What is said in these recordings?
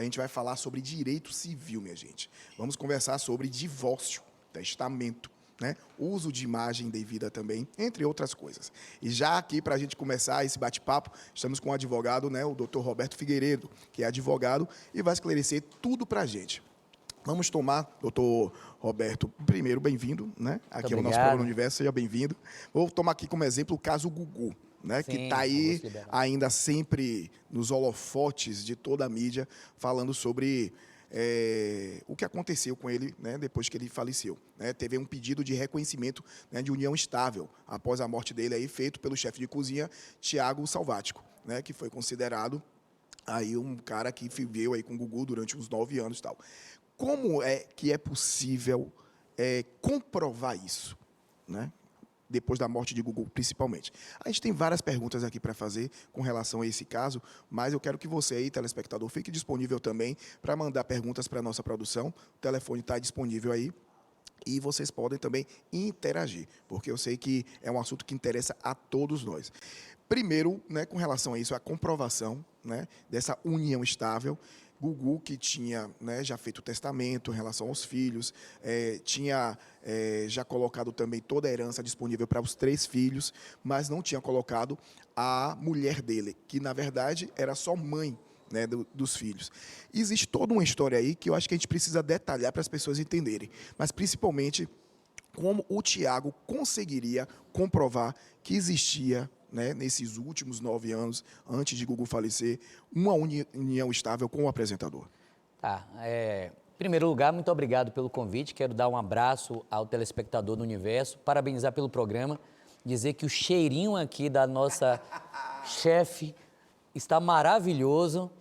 a gente vai falar sobre direito civil, minha gente. Vamos conversar sobre divórcio, testamento, né? Uso de imagem devida também, entre outras coisas. E já aqui, para a gente começar esse bate-papo, estamos com o advogado, né, o Dr. Roberto Figueiredo, que é advogado e vai esclarecer tudo para a gente. Vamos tomar, doutor Roberto, primeiro, bem-vindo, né? Aqui é o nosso programa Universo, seja bem-vindo. Vou tomar aqui como exemplo o caso Gugu, né? Sim, que está aí ainda sempre nos holofotes de toda a mídia, falando sobre o que aconteceu com ele, né, depois que ele faleceu. Né? Teve um pedido de reconhecimento, né, de união estável após a morte dele, aí, feito pelo chefe de cozinha, Tiago Salvático, né, que foi considerado aí um cara que viveu aí com o Gugu durante uns 9 anos e tal. Como é que é possível comprovar isso, né? Depois da morte de Gugu, principalmente? A gente tem várias perguntas aqui para fazer com relação a esse caso, mas eu quero que você aí, telespectador, fique disponível também para mandar perguntas para a nossa produção. O telefone está disponível aí. E vocês podem também interagir, porque eu sei que é um assunto que interessa a todos nós. Primeiro, né, com relação a isso, a comprovação, né, dessa união estável. Gugu, que tinha, né, já feito o testamento em relação aos filhos, tinha já colocado também toda a herança disponível para os 3 filhos, mas não tinha colocado a mulher dele, que, na verdade, era só mãe, né, dos filhos. E existe toda uma história aí que eu acho que a gente precisa detalhar para as pessoas entenderem, mas principalmente como o Tiago conseguiria comprovar que existia, né, nesses últimos 9 anos, antes de Gugu falecer, uma união estável com o apresentador. Tá. Em primeiro lugar, muito obrigado pelo convite. Quero dar um abraço ao telespectador do Universo, parabenizar pelo programa, dizer que o cheirinho aqui da nossa chefe está maravilhoso.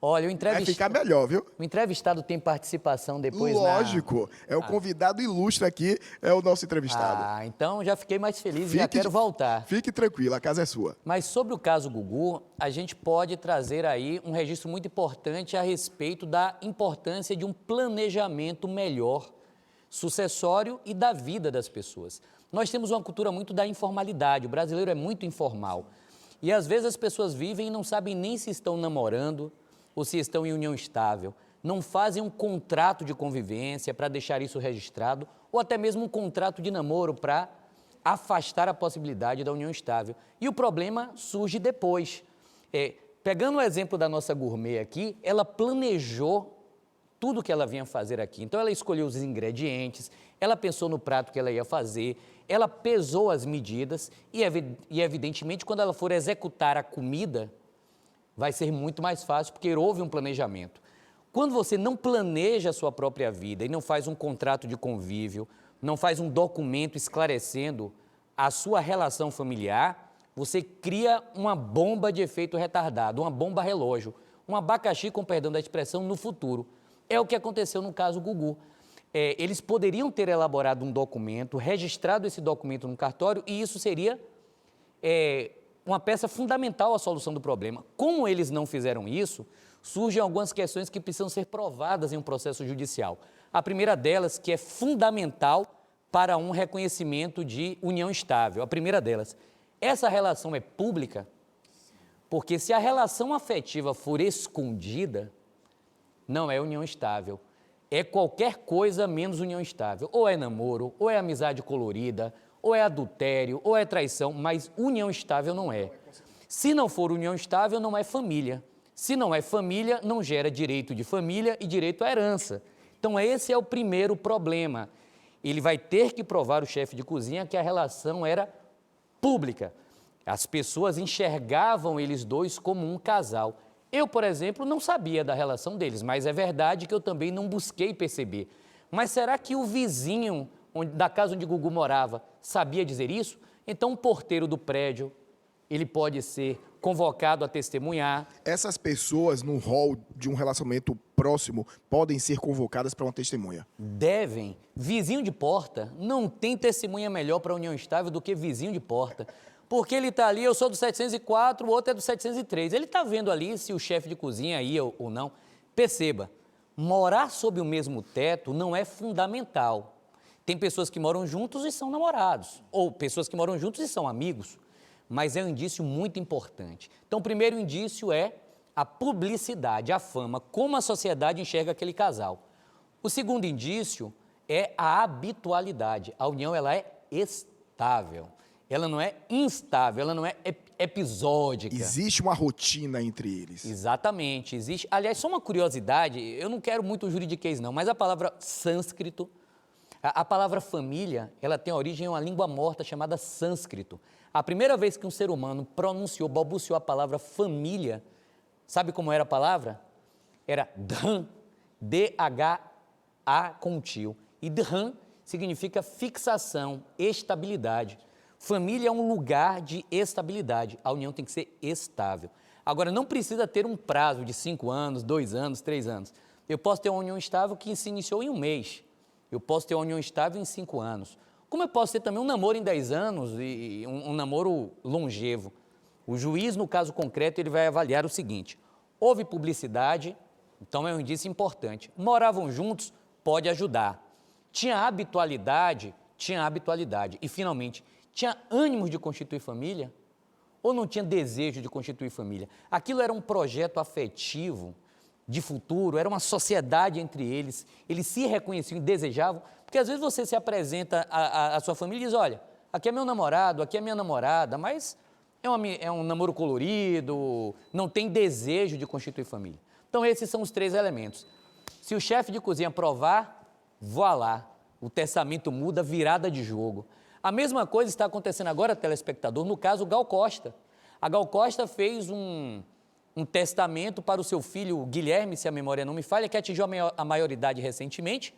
Olha, Vai ficar melhor, viu? O entrevistado tem participação depois. Lógico, o convidado ilustre aqui, é o nosso entrevistado. Então já fiquei mais feliz e já quero voltar. Fique tranquilo, a casa é sua. Mas sobre o caso Gugu, a gente pode trazer aí um registro muito importante a respeito da importância de um planejamento melhor, sucessório e da vida das pessoas. Nós temos uma cultura muito da informalidade, o brasileiro é muito informal. E às vezes as pessoas vivem e não sabem nem se estão namorando ou se estão em união estável, não fazem um contrato de convivência para deixar isso registrado, ou até mesmo um contrato de namoro para afastar a possibilidade da união estável. E o problema surge depois. Pegando o exemplo da nossa gourmet aqui, ela planejou tudo que ela vinha fazer aqui. Então, ela escolheu os ingredientes, ela pensou no prato que ela ia fazer, ela pesou as medidas e evidentemente, quando ela for executar a comida, vai ser muito mais fácil, porque houve um planejamento. Quando você não planeja a sua própria vida e não faz um contrato de convívio, não faz um documento esclarecendo a sua relação familiar, você cria uma bomba de efeito retardado, uma bomba relógio, um abacaxi, com perdão da expressão, no futuro. É o que aconteceu no caso Gugu. Eles poderiam ter elaborado um documento, registrado esse documento no cartório, e isso seria uma peça fundamental à solução do problema. Como eles não fizeram isso, surgem algumas questões que precisam ser provadas em um processo judicial. A primeira delas, que é fundamental para um reconhecimento de união estável. A primeira delas, essa relação é pública, porque se a relação afetiva for escondida, não é união estável. É qualquer coisa menos união estável. Ou é namoro, ou é amizade colorida, ou é adultério, ou é traição, mas união estável não é. Se não for união estável, não é família. Se não é família, não gera direito de família e direito à herança. Então, esse é o primeiro problema. Ele vai ter que provar, o chefe de cozinha, que a relação era pública. As pessoas enxergavam eles dois como um casal. Eu, por exemplo, não sabia da relação deles, mas é verdade que eu também não busquei perceber. Mas será que o vizinho da casa onde Gugu morava sabia dizer isso? Então, o porteiro do prédio, ele pode ser convocado a testemunhar. Essas pessoas, no rol de um relacionamento próximo, podem ser convocadas para uma testemunha? Devem. Vizinho de porta, não tem testemunha melhor para união estável do que vizinho de porta. Porque ele está ali, eu sou do 704, o outro é do 703. Ele está vendo ali se o chefe de cozinha ia ou não. Perceba, morar sob o mesmo teto não é fundamental. Tem pessoas que moram juntos e são namorados, ou pessoas que moram juntos e são amigos, mas é um indício muito importante. Então, o primeiro indício é a publicidade, a fama, como a sociedade enxerga aquele casal. O segundo indício é a habitualidade. A união, ela é estável, ela não é instável, ela não é episódica. Existe uma rotina entre eles. Exatamente, existe. Aliás, só uma curiosidade, eu não quero muito juridiquês não, mas a palavra sânscrito, a palavra família, ela tem origem em uma língua morta chamada sânscrito. A primeira vez que um ser humano pronunciou, balbuciou a palavra família, sabe como era a palavra? Era dhan, D-H-A com um tio. E dhan significa fixação, estabilidade. Família é um lugar de estabilidade. A união tem que ser estável. Agora, não precisa ter um prazo de 5 anos, 2 anos, 3 anos. Eu posso ter uma união estável que se iniciou em 1 mês. Eu posso ter uma união estável em 5 anos. Como eu posso ter também um namoro em 10 anos e um namoro longevo? O juiz, no caso concreto, ele vai avaliar o seguinte: houve publicidade, então é um indício importante. Moravam juntos, pode ajudar. Tinha habitualidade. E, finalmente, tinha ânimos de constituir família ou não tinha desejo de constituir família? Aquilo era um projeto afetivo de futuro, era uma sociedade entre eles se reconheciam e desejavam, porque às vezes você se apresenta à sua família e diz, olha, aqui é meu namorado, aqui é minha namorada, mas é um namoro colorido, não tem desejo de constituir família. Então esses são os 3 elementos. Se o chefe de cozinha provar, voilá, o testamento muda, virada de jogo. A mesma coisa está acontecendo agora, telespectador, no caso Gal Costa. A Gal Costa fez um testamento para o seu filho Guilherme, se a memória não me falha, que atingiu a maioridade recentemente,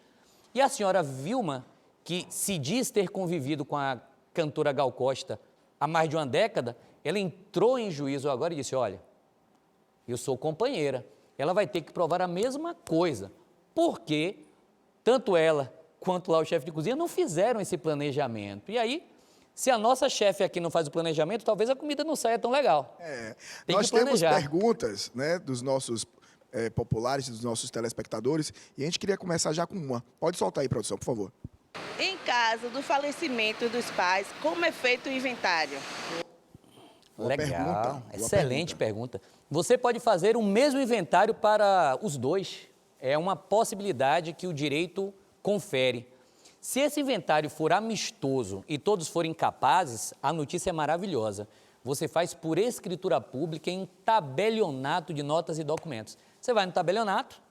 e a senhora Vilma, que se diz ter convivido com a cantora Gal Costa há mais de 1 década, ela entrou em juízo agora e disse, olha, eu sou companheira, ela vai ter que provar a mesma coisa, porque tanto ela quanto lá o chefe de cozinha não fizeram esse planejamento. E aí, se a nossa chefe aqui não faz o planejamento, talvez a comida não saia tão legal. Nós temos perguntas, né, dos nossos populares, dos nossos telespectadores, e a gente queria começar já com uma. Pode soltar aí, produção, por favor. Em caso do falecimento dos pais, como é feito o inventário? Legal, excelente pergunta. Você pode fazer o mesmo inventário para os 2. É uma possibilidade que o direito confere. Se esse inventário for amistoso e todos forem capazes, a notícia é maravilhosa. Você faz por escritura pública em tabelionato de notas e documentos. Você vai no tabelionato,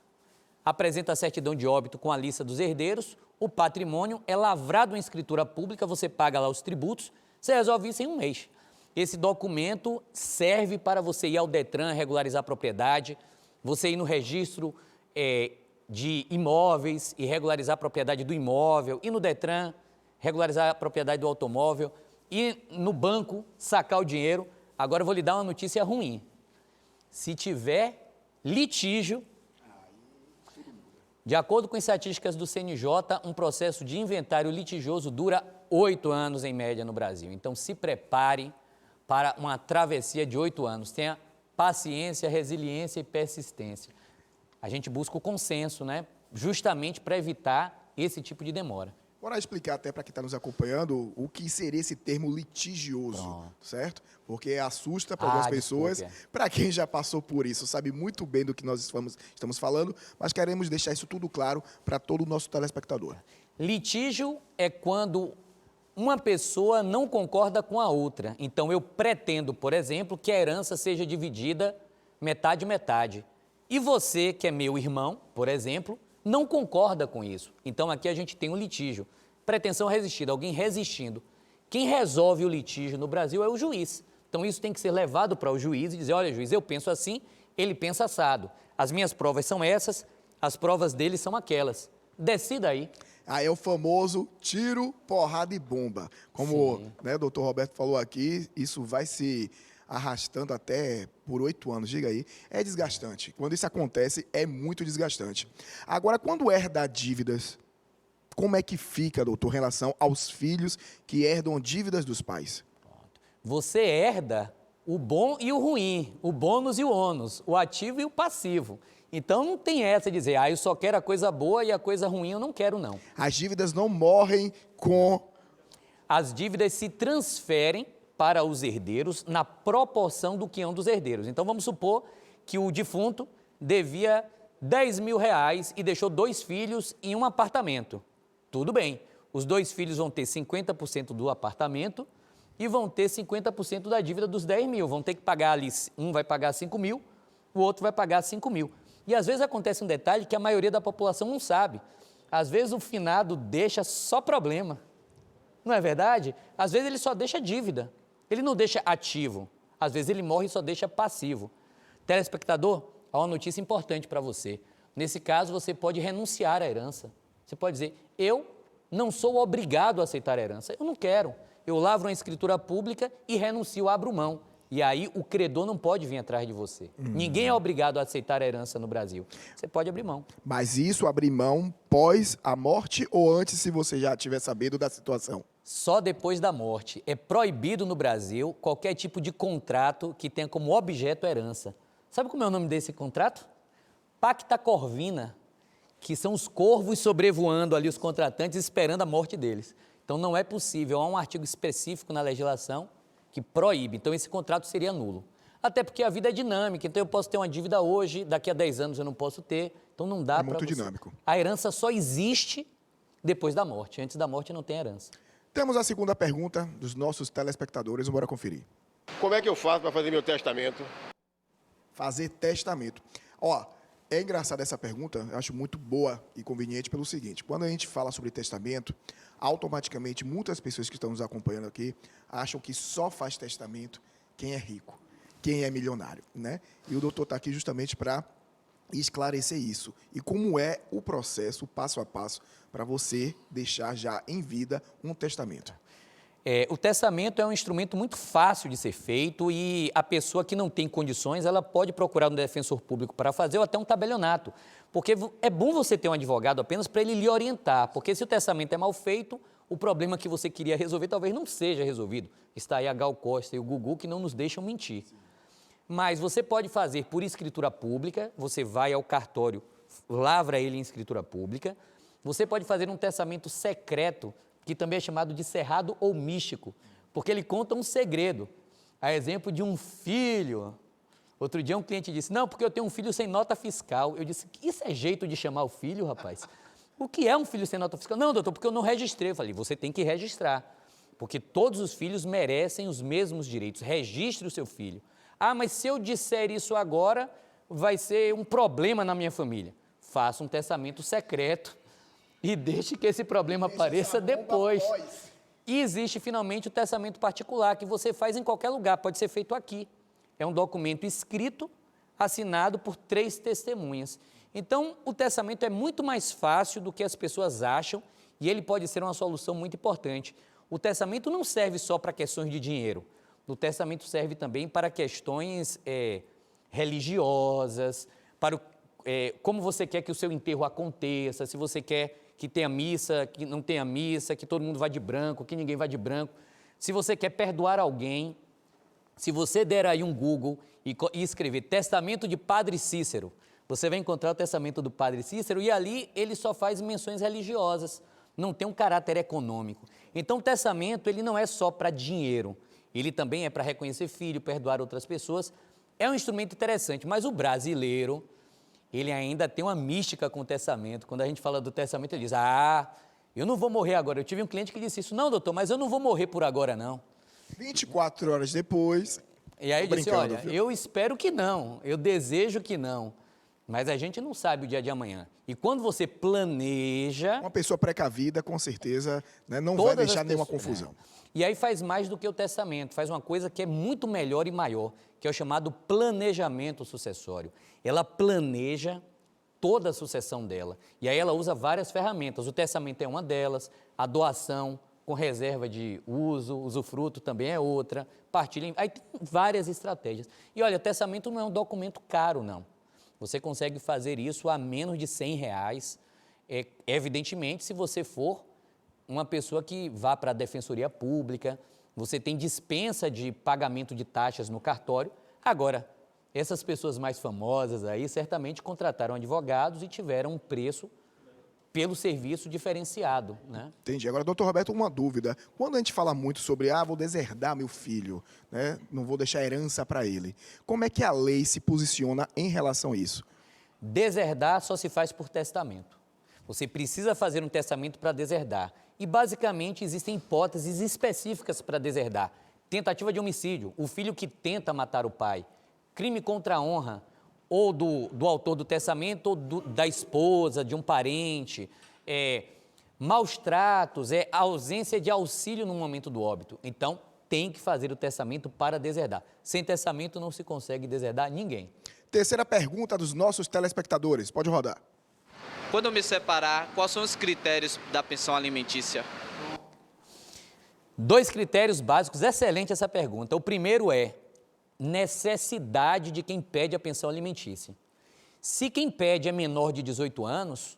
apresenta a certidão de óbito com a lista dos herdeiros, o patrimônio é lavrado em escritura pública, você paga lá os tributos, você resolve isso em 1 mês. Esse documento serve para você ir ao Detran, regularizar a propriedade, você ir no registro de imóveis e regularizar a propriedade do imóvel, e no Detran, regularizar a propriedade do automóvel, e no banco, sacar o dinheiro. Agora eu vou lhe dar uma notícia ruim. Se tiver litígio, de acordo com estatísticas do CNJ, um processo de inventário litigioso dura 8 anos em média no Brasil. Então se prepare para uma travessia de 8 anos. Tenha paciência, resiliência e persistência. A gente busca o consenso, né? Justamente para evitar esse tipo de demora. Bora explicar até para quem está nos acompanhando o que seria esse termo litigioso, certo? Porque assusta para algumas pessoas. Para quem já passou por isso, sabe muito bem do que nós estamos falando, mas queremos deixar isso tudo claro para todo o nosso telespectador. Litígio é quando uma pessoa não concorda com a outra. Então, eu pretendo, por exemplo, que a herança seja dividida metade-metade. E você, que é meu irmão, por exemplo, não concorda com isso. Então, aqui a gente tem um litígio. Pretensão resistida, alguém resistindo. Quem resolve o litígio no Brasil é o juiz. Então, isso tem que ser levado para o juiz e dizer, olha, juiz, eu penso assim, ele pensa assado. As minhas provas são essas, as provas dele são aquelas. Decida aí. Aí é o famoso tiro, porrada e bomba. Como o doutor Roberto falou aqui, isso vai se arrastando até por 8 anos, diga aí, é desgastante. Quando isso acontece, é muito desgastante. Agora, quando herda dívidas, como é que fica, doutor, em relação aos filhos que herdam dívidas dos pais? Você herda o bom e o ruim, o bônus e o ônus, o ativo e o passivo. Então, não tem essa de dizer, eu só quero a coisa boa e a coisa ruim eu não quero, não. As dívidas não morrem com... As dívidas se transferem para os herdeiros na proporção do que é um dos herdeiros. Então, vamos supor que o defunto devia 10 mil reais e deixou 2 filhos em um apartamento. Tudo bem, os 2 filhos vão ter 50% do apartamento e vão ter 50% da dívida dos 10 mil. Vão ter que pagar ali, um vai pagar 5 mil, o outro vai pagar 5 mil. E às vezes acontece um detalhe que a maioria da população não sabe. Às vezes o finado deixa só problema. Não é verdade? Às vezes ele só deixa dívida. Ele não deixa ativo. Às vezes ele morre e só deixa passivo. Telespectador, há uma notícia importante para você. Nesse caso, você pode renunciar à herança. Você pode dizer, eu não sou obrigado a aceitar a herança. Eu não quero. Eu lavro uma escritura pública e renuncio, abro mão. E aí o credor não pode vir atrás de você. Ninguém é obrigado a aceitar a herança no Brasil. Você pode abrir mão. Mas isso, abrir mão pós a morte ou antes, se você já tiver sabido da situação? Só depois da morte. É proibido no Brasil qualquer tipo de contrato que tenha como objeto a herança. Sabe como é o nome desse contrato? Pacta Corvina, que são os corvos sobrevoando ali os contratantes esperando a morte deles. Então não é possível, há um artigo específico na legislação que proíbe, então esse contrato seria nulo. Até porque a vida é dinâmica, então eu posso ter uma dívida hoje, daqui a 10 anos eu não posso ter, então não dá para você. É muito dinâmico. A herança só existe depois da morte, antes da morte não tem herança. Temos a segunda pergunta dos nossos telespectadores, bora conferir. Como é que eu faço para fazer meu testamento? Fazer testamento. Ó, é engraçada essa pergunta, eu acho muito boa e conveniente pelo seguinte, quando a gente fala sobre testamento, automaticamente muitas pessoas que estão nos acompanhando aqui acham que só faz testamento quem é rico, quem é milionário, né? E o doutor está aqui justamente para esclarecer isso. E como é o processo, passo a passo, para você deixar já em vida um testamento. O testamento é um instrumento muito fácil de ser feito e a pessoa que não tem condições, ela pode procurar um defensor público para fazer ou até um tabelionato. Porque é bom você ter um advogado apenas para ele lhe orientar, porque se o testamento é mal feito, o problema que você queria resolver talvez não seja resolvido. Está aí a Gal Costa e o Gugu que não nos deixam mentir. Mas você pode fazer por escritura pública, você vai ao cartório, lavra ele em escritura pública. Você pode fazer um testamento secreto, que também é chamado de cerrado ou místico, porque ele conta um segredo. A exemplo de um filho. Outro dia um cliente disse, não, porque eu tenho um filho sem nota fiscal. Eu disse, isso é jeito de chamar o filho, rapaz? O que é um filho sem nota fiscal? Não, doutor, porque eu não registrei. Eu falei, você tem que registrar, porque todos os filhos merecem os mesmos direitos. Registre o seu filho. Ah, mas se eu disser isso agora, vai ser um problema na minha família. Faça um testamento secreto e deixe que esse problema apareça depois. E existe, finalmente, o testamento particular, que você faz em qualquer lugar, pode ser feito aqui. É um documento escrito, assinado por 3 testemunhas. Então, o testamento é muito mais fácil do que as pessoas acham e ele pode ser uma solução muito importante. O testamento não serve só para questões de dinheiro. O testamento serve também para questões religiosas, para como você quer que o seu enterro aconteça, se você quer que tenha missa, que não tenha missa, que todo mundo vá de branco, que ninguém vá de branco. Se você quer perdoar alguém, se você der aí um Google e escrever Testamento de Padre Cícero, você vai encontrar o testamento do Padre Cícero e ali ele só faz menções religiosas, não tem um caráter econômico. Então o testamento ele não é só para dinheiro, ele também é para reconhecer filho, perdoar outras pessoas. É um instrumento interessante, mas o brasileiro, ele ainda tem uma mística com o testamento. Quando a gente fala do testamento, ele diz, eu não vou morrer agora. Eu tive um cliente que disse isso, não, doutor, mas eu não vou morrer por agora, não. 24 horas depois... E aí eu disse, olha, viu? Eu espero que não, eu desejo que não, mas a gente não sabe o dia de amanhã. E quando você planeja... Uma pessoa precavida, com certeza, né, não vai deixar nenhuma confusão. E aí faz mais do que o testamento, faz uma coisa que é muito melhor e maior, que é o chamado planejamento sucessório. Ela planeja toda a sucessão dela. E aí ela usa várias ferramentas. O testamento é uma delas, a doação com reserva de uso, usufruto também é outra, partilha. Aí tem várias estratégias. E olha, testamento não é um documento caro, não. Você consegue fazer isso a menos de R$100. Evidentemente, se você for uma pessoa que vá para a Defensoria Pública, você tem dispensa de pagamento de taxas no cartório. Agora, essas pessoas mais famosas aí certamente contrataram advogados e tiveram um preço pelo serviço diferenciado, né? Entendi. Agora, doutor Roberto, uma dúvida. Quando a gente fala muito sobre, vou deserdar meu filho, né? Não vou deixar herança para ele. Como é que a lei se posiciona em relação a isso? Deserdar só se faz por testamento. Você precisa fazer um testamento para deserdar. E, basicamente, existem hipóteses específicas para deserdar. Tentativa de homicídio, o filho que tenta matar o pai. Crime contra a honra, ou do autor do testamento, ou da esposa, de um parente. Maus tratos, ausência de auxílio no momento do óbito. Então, tem que fazer o testamento para deserdar. Sem testamento não se consegue deserdar ninguém. Terceira pergunta dos nossos telespectadores. Pode rodar. Quando eu me separar, quais são os critérios da pensão alimentícia? 2 critérios básicos, excelente essa pergunta. O primeiro é necessidade de quem pede a pensão alimentícia. Se quem pede é menor de 18 anos,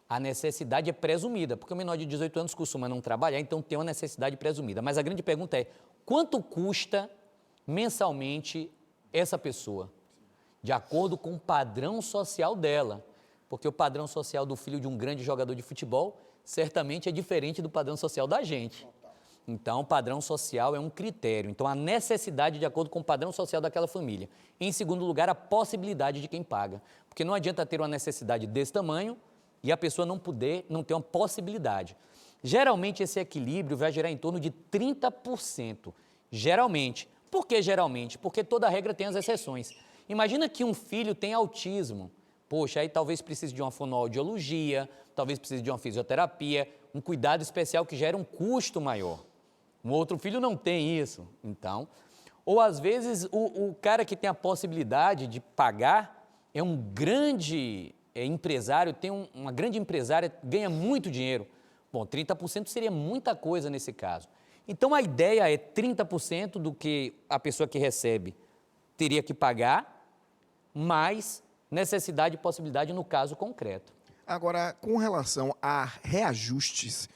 a necessidade é presumida, porque o menor de 18 anos costuma não trabalhar, então tem uma necessidade presumida. Mas a grande pergunta é, quanto custa mensalmente essa pessoa? De acordo com o padrão social dela. Porque o padrão social do filho de um grande jogador de futebol certamente é diferente do padrão social da gente. Então, o padrão social é um critério. Então, a necessidade de acordo com o padrão social daquela família. Em segundo lugar, a possibilidade de quem paga. Porque não adianta ter uma necessidade desse tamanho e a pessoa não ter uma possibilidade. Geralmente, esse equilíbrio vai gerar em torno de 30%. Geralmente. Por que geralmente? Porque toda regra tem as exceções. Imagina que um filho tem autismo. Poxa, aí talvez precise de uma fonoaudiologia, talvez precise de uma fisioterapia, um cuidado especial que gera um custo maior. Um outro filho não tem isso, então. Ou às vezes o cara que tem a possibilidade de pagar é um grande empresário, tem uma grande empresária, ganha muito dinheiro. Bom, 30% seria muita coisa nesse caso. Então a ideia é 30% do que a pessoa que recebe teria que pagar, mais necessidade e possibilidade no caso concreto. Agora, com relação a reajustes,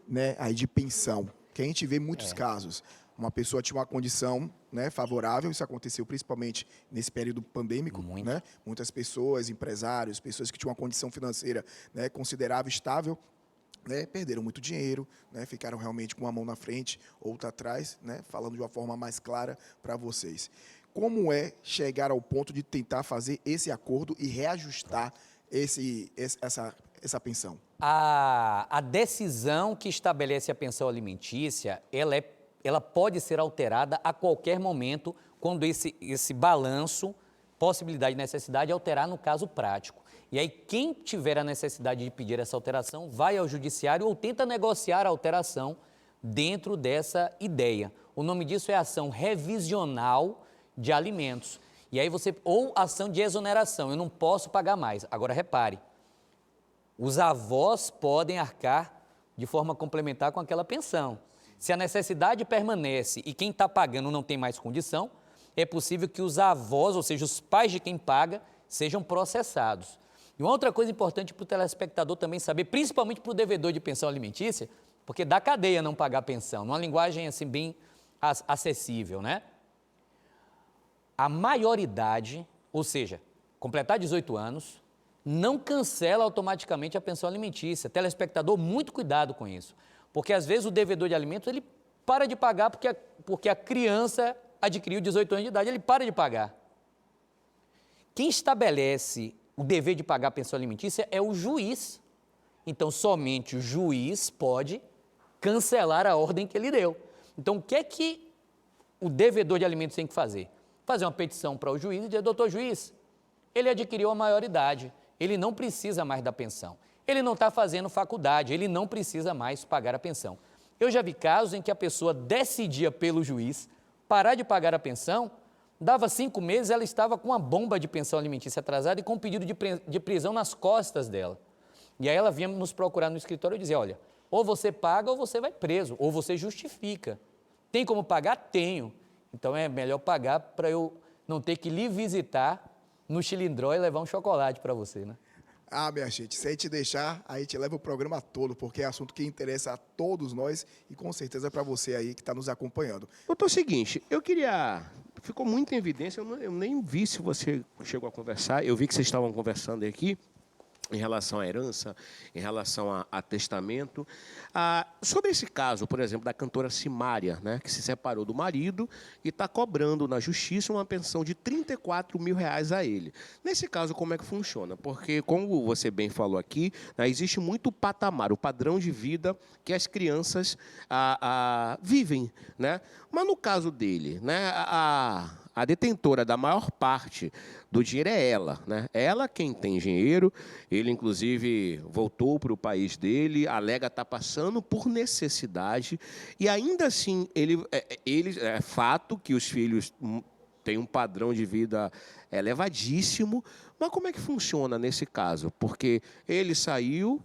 né, aí de pensão, que a gente vê muitos casos, uma pessoa tinha uma condição, né, favorável, isso aconteceu principalmente nesse período pandêmico, né? Muitas pessoas, empresários, pessoas que tinham uma condição financeira, né, considerável, estável, né, perderam muito dinheiro, né, ficaram realmente com uma mão na frente, outra atrás, né, falando de uma forma mais clara para vocês. Como é chegar ao ponto de tentar fazer esse acordo e reajustar essa pensão? A decisão que estabelece a pensão alimentícia, ela pode ser alterada a qualquer momento quando esse balanço, possibilidade e necessidade, alterar no caso prático. E aí quem tiver a necessidade de pedir essa alteração vai ao judiciário ou tenta negociar a alteração dentro dessa ideia. O nome disso é ação revisional de alimentos. E aí ou ação de exoneração, eu não posso pagar mais. Agora repare, os avós podem arcar de forma complementar com aquela pensão. Se a necessidade permanece e quem está pagando não tem mais condição, é possível que os avós, ou seja, os pais de quem paga, sejam processados. E uma outra coisa importante para o telespectador também saber, principalmente para o devedor de pensão alimentícia, porque dá cadeia não pagar pensão, numa linguagem assim bem acessível, né? A maioridade, ou seja, completar 18 anos, não cancela automaticamente a pensão alimentícia. Telespectador, muito cuidado com isso. Porque às vezes o devedor de alimentos, ele para de pagar porque a criança adquiriu 18 anos de idade, ele para de pagar. Quem estabelece o dever de pagar a pensão alimentícia é o juiz. Então, somente o juiz pode cancelar a ordem que ele deu. Então, o que é que o devedor de alimentos tem que fazer? Fazer uma petição para o juiz e dizer, doutor juiz, ele adquiriu a maioridade, ele não precisa mais da pensão. Ele não está fazendo faculdade, ele não precisa mais pagar a pensão. Eu já vi casos em que a pessoa decidia pelo juiz parar de pagar a pensão, dava 5 meses, ela estava com uma bomba de pensão alimentícia atrasada e com um pedido de prisão nas costas dela. E aí ela vinha nos procurar no escritório e dizia, olha, ou você paga ou você vai preso, ou você justifica. Tem como pagar? Tenho. Então é melhor pagar para eu não ter que lhe visitar no Chilindró e levar um chocolate para você, né? Ah, minha gente, se a gente deixar, a gente leva o programa todo, porque é assunto que interessa a todos nós e com certeza para você aí que está nos acompanhando. Doutor, seguinte, eu queria... Ficou muito em evidência, eu nem vi se você chegou a conversar, eu vi que vocês estavam conversando aqui, em relação à herança, em relação a testamento. Sobre esse caso, por exemplo, da cantora Simária, né, que se separou do marido e está cobrando na justiça uma pensão de R$ 34 mil a ele. Nesse caso, como é que funciona? Porque, como você bem falou aqui, né, existe muito patamar, o padrão de vida que as crianças vivem. Né? Mas no caso dele, né, a detentora da maior parte do dinheiro é ela, né? Ela quem tem dinheiro, ele inclusive voltou para o país dele, alega estar passando por necessidade, e ainda assim é fato que os filhos têm um padrão de vida elevadíssimo, mas como é que funciona nesse caso? Porque ele saiu,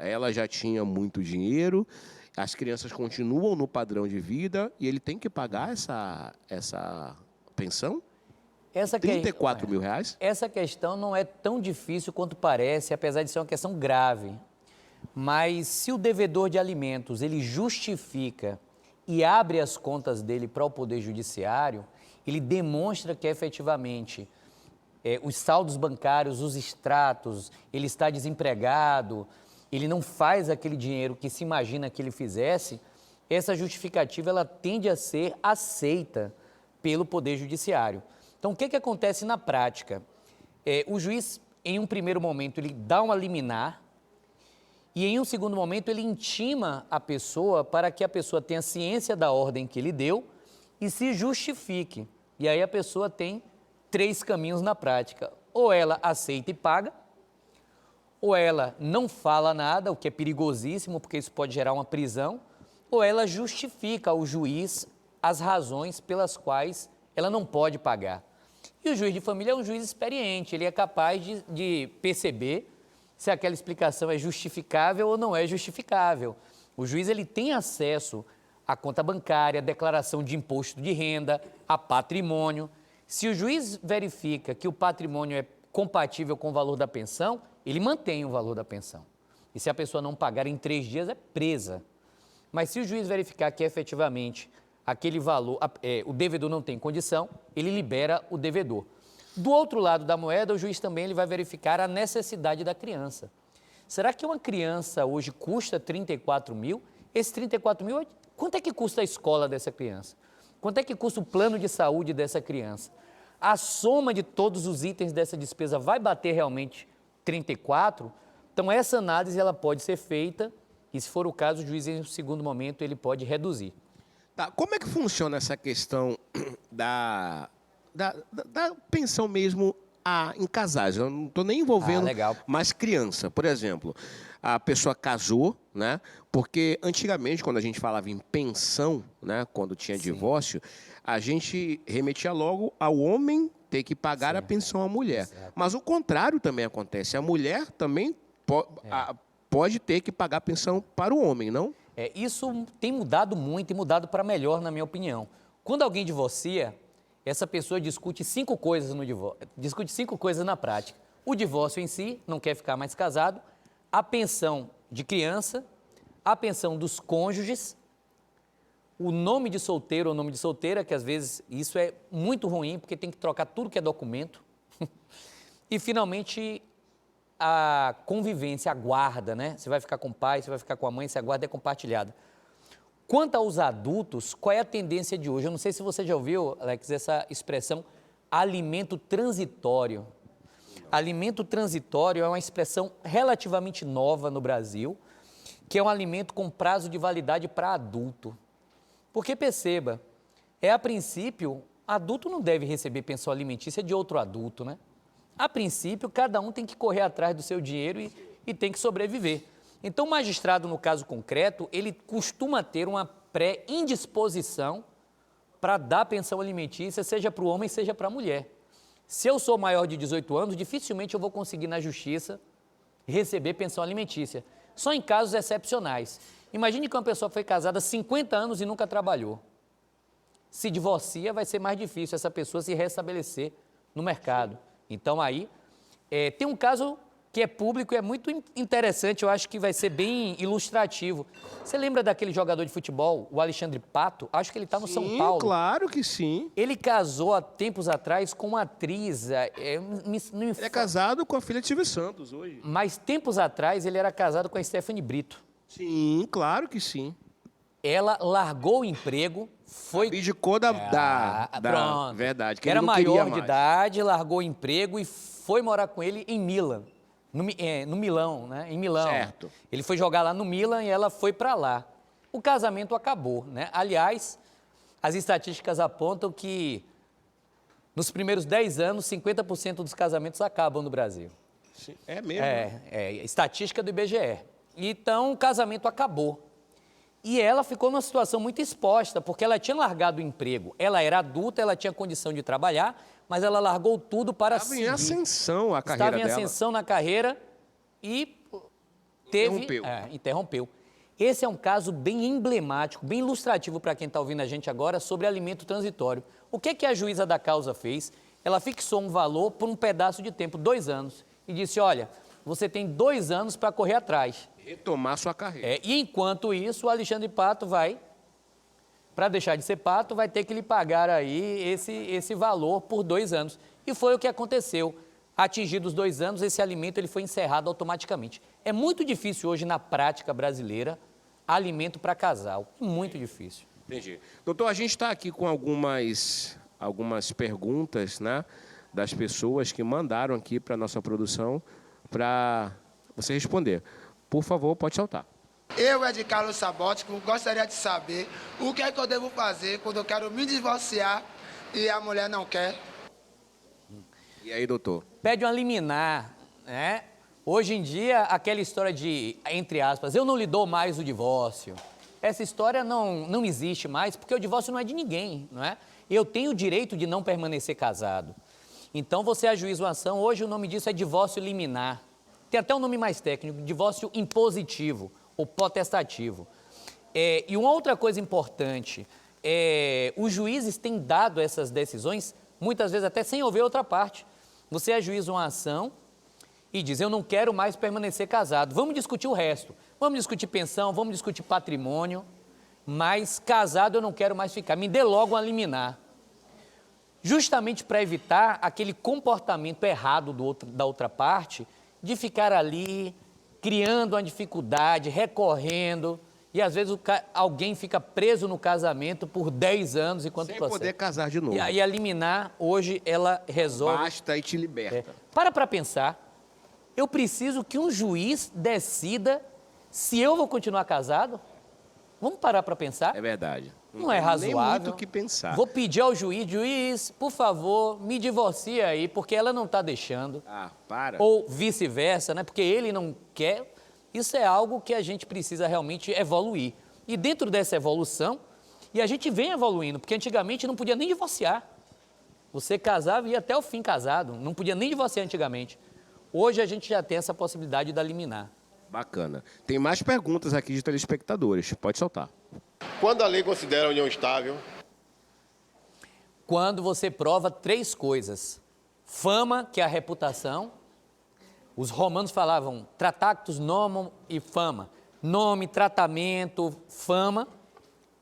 ela já tinha muito dinheiro, as crianças continuam no padrão de vida e ele tem que pagar essa pensão? Essa R$ 34 mil? Essa questão não é tão difícil quanto parece, apesar de ser uma questão grave. Mas se o devedor de alimentos ele justifica e abre as contas dele para o Poder Judiciário, ele demonstra que efetivamente os saldos bancários, os extratos, ele está desempregado, ele não faz aquele dinheiro que se imagina que ele fizesse, essa justificativa ela tende a ser aceita pelo Poder Judiciário. Então, o que acontece na prática? O juiz, em um primeiro momento, ele dá uma liminar e, em um segundo momento, ele intima a pessoa para que a pessoa tenha ciência da ordem que ele deu e se justifique. E aí a pessoa tem 3 caminhos na prática. Ou ela aceita e paga, ou ela não fala nada, o que é perigosíssimo, porque isso pode gerar uma prisão, ou ela justifica ao juiz as razões pelas quais ela não pode pagar. E o juiz de família é um juiz experiente, ele é capaz de perceber se aquela explicação é justificável ou não é justificável. O juiz ele tem acesso à conta bancária, à declaração de imposto de renda, a patrimônio. Se o juiz verifica que o patrimônio é compatível com o valor da pensão, ele mantém o valor da pensão. E se a pessoa não pagar em 3 dias, é presa. Mas se o juiz verificar que efetivamente aquele valor, o devedor não tem condição, ele libera o devedor. Do outro lado da moeda, o juiz também ele vai verificar a necessidade da criança. Será que uma criança hoje custa 34 mil? Esse 34 mil, quanto é que custa a escola dessa criança? Quanto é que custa o plano de saúde dessa criança? A soma de todos os itens dessa despesa vai bater realmente 34? Então, essa análise ela pode ser feita e, se for o caso, o juiz, em um segundo momento, ele pode reduzir. Tá, como é que funciona essa questão da pensão mesmo em casais? Eu não estou nem envolvendo mais criança. Por exemplo, a pessoa casou, né? Porque antigamente, quando a gente falava em pensão, né? Quando tinha divórcio, a gente remetia logo ao homem ter que pagar a pensão à mulher. Exato. Mas o contrário também acontece. A mulher também pode ter que pagar a pensão para o homem, não? Isso tem mudado muito e mudado para melhor, na minha opinião. Quando alguém divorcia, essa pessoa discute 5 coisas no divórcio, discute 5 coisas na prática. O divórcio em si, não quer ficar mais casado, a pensão de criança, a pensão dos cônjuges, o nome de solteiro ou nome de solteira, que às vezes isso é muito ruim, porque tem que trocar tudo que é documento. E, finalmente, a convivência, a guarda, né? Você vai ficar com o pai, você vai ficar com a mãe, se a guarda é compartilhada. Quanto aos adultos, qual é a tendência de hoje? Eu não sei se você já ouviu, Alex, essa expressão alimento transitório. Alimento transitório é uma expressão relativamente nova no Brasil, que é um alimento com prazo de validade para adulto. Porque, perceba, a princípio, adulto não deve receber pensão alimentícia de outro adulto, né? A princípio, cada um tem que correr atrás do seu dinheiro e tem que sobreviver. Então, o magistrado, no caso concreto, ele costuma ter uma pré-indisposição para dar pensão alimentícia, seja para o homem, seja para a mulher. Se eu sou maior de 18 anos, dificilmente eu vou conseguir na justiça receber pensão alimentícia. Só em casos excepcionais. Imagine que uma pessoa foi casada há 50 anos e nunca trabalhou. Se divorcia, vai ser mais difícil essa pessoa se restabelecer no mercado. Então, aí, tem um caso que é público e é muito interessante, eu acho que vai ser bem ilustrativo. Você lembra daquele jogador de futebol, o Alexandre Pato? Acho que ele está no São Paulo. Claro que sim. Ele casou há tempos atrás com uma atriz. Ele é casado com a filha de Silvio Santos hoje. Mas tempos atrás ele era casado com a Stephanie Brito. Sim, claro que sim. Ela largou o emprego, foi. Abdicou da pronto. verdade. Que Era ele não queria maior de mais. idade, largou o emprego e foi morar com ele em Milan. No Milão, né? Em Milão. Certo. Ele foi jogar lá no Milan e ela foi para lá. O casamento acabou, né? Aliás, as estatísticas apontam que nos primeiros 10 anos, 50% dos casamentos acabam no Brasil. Sim, é mesmo. Estatística do IBGE. Então, o casamento acabou. E ela ficou numa situação muito exposta, porque ela tinha largado o emprego. Ela era adulta, ela tinha condição de trabalhar, mas ela largou tudo para Estava seguir. em ascensão a carreira dela. Estava em ascensão na carreira e teve... Interrompeu. Esse é um caso bem emblemático, bem ilustrativo para quem está ouvindo a gente agora sobre alimento transitório. O que a juíza da causa fez? Ela fixou um valor por um pedaço de tempo, 2 anos, e disse, olha, você tem 2 anos para correr atrás. Retomar sua carreira. E enquanto isso, o Alexandre Pato vai, para deixar de ser Pato, vai ter que lhe pagar aí esse valor por 2 anos. E foi o que aconteceu. Atingidos 2 anos, esse alimento ele foi encerrado automaticamente. É muito difícil hoje, na prática brasileira, alimento para casal. Muito difícil. Entendi. Doutor, a gente está aqui com algumas perguntas, né, das pessoas que mandaram aqui para a nossa produção para você responder. Por favor, pode soltar. Eu, Ed Carlos Sabótico, gostaria de saber o que é que eu devo fazer quando eu quero me divorciar e a mulher não quer. E aí, doutor? Pede uma liminar, né? Hoje em dia, aquela história de, entre aspas, eu não lhe dou mais o divórcio. Essa história não existe mais, porque o divórcio não é de ninguém, não é? Eu tenho o direito de não permanecer casado. Então, você ajuiza uma ação, hoje o nome disso é divórcio liminar. Tem até um nome mais técnico, divórcio impositivo ou potestativo. E uma outra coisa importante, os juízes têm dado essas decisões, muitas vezes até sem ouvir outra parte. Você ajuiza uma ação e diz, eu não quero mais permanecer casado. Vamos discutir o resto. Vamos discutir pensão, vamos discutir patrimônio, mas casado eu não quero mais ficar. Me dê logo uma liminar. Justamente para evitar aquele comportamento errado da outra parte, de ficar ali, criando uma dificuldade, recorrendo, e às vezes alguém fica preso no casamento por 10 anos enquanto Sem processo. poder casar de novo. E a liminar, hoje, ela resolve... Basta e te liberta. Para pensar, eu preciso que um juiz decida se eu vou continuar casado? Vamos parar para pensar? É verdade. Não é razoável. Nem muito o que pensar. Vou pedir ao juiz, por favor, me divorcie aí, porque ela não está deixando. Ah, para. Ou vice-versa, né? Porque ele não quer. Isso é algo que a gente precisa realmente evoluir. E dentro dessa evolução, e a gente vem evoluindo, porque antigamente não podia nem divorciar. Você casava e ia até o fim casado, não podia nem divorciar antigamente. Hoje a gente já tem essa possibilidade da liminar. Bacana. Tem mais perguntas aqui de telespectadores. Pode soltar. Quando a lei considera a união estável? Quando você prova 3 coisas. Fama, que é a reputação. Os romanos falavam tratactus nomum e fama. Nome, tratamento, fama.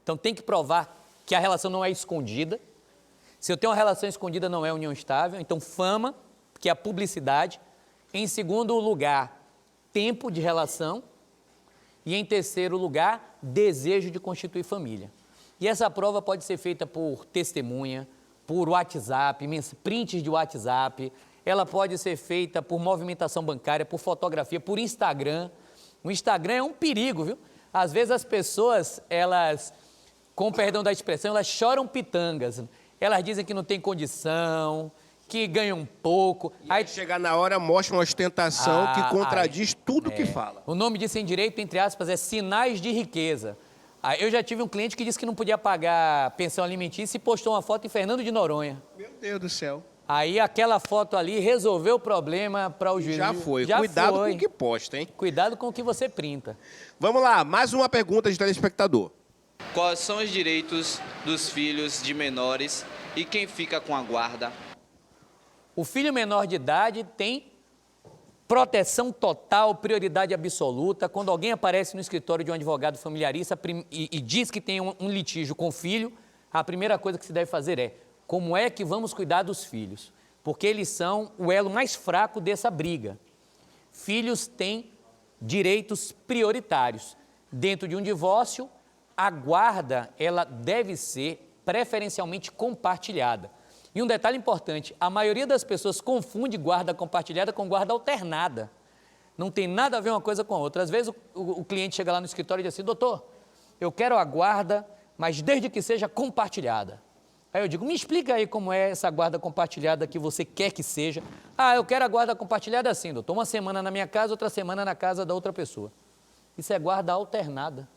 Então tem que provar que a relação não é escondida. Se eu tenho uma relação escondida, não é união estável. Então fama, que é a publicidade. Em segundo lugar, tempo de relação. E em terceiro lugar, desejo de constituir família. E essa prova pode ser feita por testemunha, por WhatsApp, prints de WhatsApp. Ela pode ser feita por movimentação bancária, por fotografia, por Instagram. O Instagram é um perigo, viu? Às vezes as pessoas, elas, com perdão da expressão, elas choram pitangas. Elas dizem que não tem condição, que ganham pouco. Aí chegar na hora, mostra uma ostentação que contradiz tudo que fala. O nome disso em direito, entre aspas, é sinais de riqueza. Eu já tive um cliente que disse que não podia pagar pensão alimentícia e postou uma foto em Fernando de Noronha. Meu Deus do céu. Aí aquela foto ali resolveu o problema para o juiz. Já foi. Já Cuidado foi. com o que posta, hein? Cuidado com o que você printa. Vamos lá, mais uma pergunta de telespectador. Quais são os direitos dos filhos de menores e quem fica com a guarda? O filho menor de idade tem Proteção total, prioridade absoluta. Quando alguém aparece no escritório de um advogado familiarista e diz que tem um litígio com o filho, a primeira coisa que se deve fazer é como é que vamos cuidar dos filhos? Porque eles são o elo mais fraco dessa briga. Filhos têm direitos prioritários. Dentro de um divórcio, a guarda ela deve ser preferencialmente compartilhada. E um detalhe importante, a maioria das pessoas confunde guarda compartilhada com guarda alternada. Não tem nada a ver uma coisa com a outra. Às vezes o cliente chega lá no escritório e diz assim, doutor, eu quero a guarda, mas desde que seja compartilhada. Aí eu digo, me explica aí como é essa guarda compartilhada que você quer que seja. Ah, eu quero a guarda compartilhada assim, doutor. Uma semana na minha casa, outra semana na casa da outra pessoa. Isso é guarda alternada.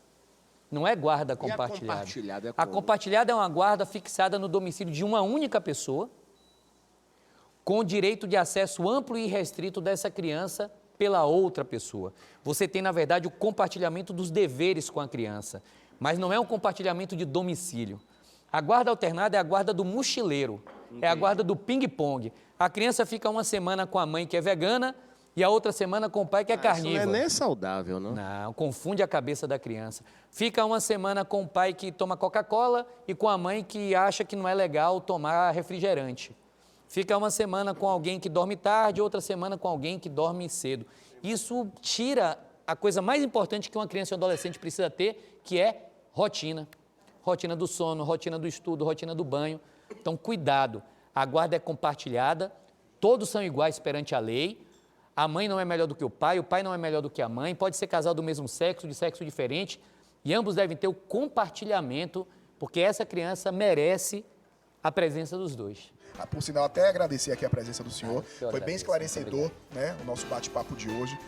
Não é guarda compartilhada. A compartilhada é A como? compartilhada é uma guarda fixada no domicílio de uma única pessoa, com direito de acesso amplo e restrito dessa criança pela outra pessoa. Você tem, na verdade, o compartilhamento dos deveres com a criança, mas não é um compartilhamento de domicílio. A guarda alternada é a guarda do mochileiro, é a guarda do ping-pong. A criança fica uma semana com a mãe que é vegana e a outra semana com o pai que é carnívoro. Isso não é nem saudável, não? Não, confunde a cabeça da criança. Fica uma semana com o pai que toma Coca-Cola e com a mãe que acha que não é legal tomar refrigerante. Fica uma semana com alguém que dorme tarde, outra semana com alguém que dorme cedo. Isso tira a coisa mais importante que uma criança e um adolescente precisa ter, que é rotina. Rotina do sono, rotina do estudo, rotina do banho. Então, cuidado. A guarda é compartilhada, todos são iguais perante a lei. A mãe não é melhor do que o pai não é melhor do que a mãe, pode ser casal do mesmo sexo, de sexo diferente, e ambos devem ter o compartilhamento, porque essa criança merece a presença dos dois. Por sinal, até agradecer aqui a presença do senhor. Foi bem agradeço, esclarecedor, né, o nosso bate-papo de hoje.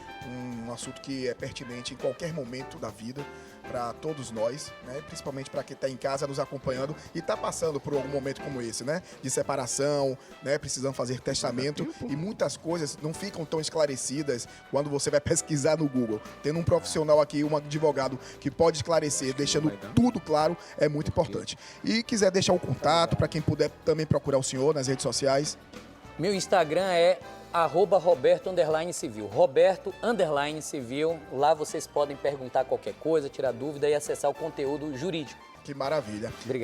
Um assunto que é pertinente em qualquer momento da vida para todos nós, né, principalmente para quem está em casa nos acompanhando e está passando por algum momento como esse, né, de separação, né, precisando fazer testamento e muitas coisas não ficam tão esclarecidas quando você vai pesquisar no Google. Tendo um profissional aqui, um advogado que pode esclarecer, deixando tudo claro, é muito importante. E quiser deixar um contato para quem puder também procurar o senhor nas redes sociais. Meu Instagram é @Roberto_Civil. Roberto_Civil. Lá vocês podem perguntar qualquer coisa, tirar dúvida e acessar o conteúdo jurídico. Que maravilha. Obrigado.